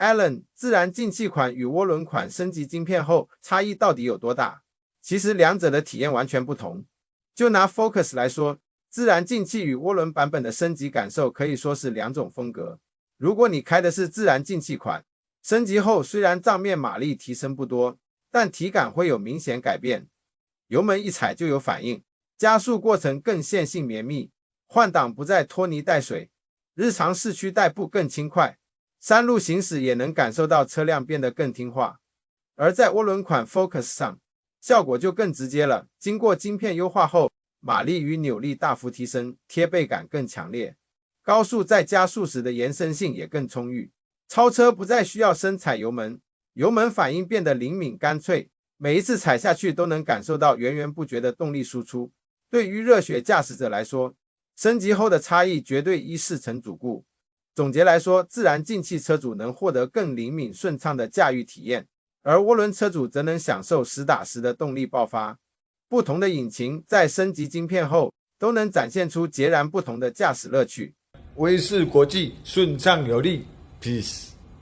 Alan， 自然进气款与涡轮款升级晶片后差异到底有多大？其实两者的体验完全不同。就拿 Focus 来说，自然进气与涡轮版本的升级感受可以说是两种风格。如果你开的是自然进气款，升级后虽然账面马力提升不多，但体感会有明显改变。油门一踩就有反应，加速过程更线性绵密，换挡不再拖泥带水，日常市区代步更轻快，山路行驶也能感受到车辆变得更听话。而在涡轮款 Focus 上，效果就更直接了，经过晶片优化后，马力与扭力大幅提升，贴背感更强烈，高速在加速时的延伸性也更充裕，超车不再需要深踩油门，油门反应变得灵敏干脆，每一次踩下去都能感受到源源不绝的动力输出。对于热血驾驶者来说，升级后的差异绝对一试成主顾。总结来说，自然进气车主能获得更灵敏顺畅的驾驭体验，而涡轮车主则能享受实打实的动力爆发。不同的引擎在升级晶片后，都能展现出截然不同的驾驶乐趣。威视国际，顺畅有力 ，Peace。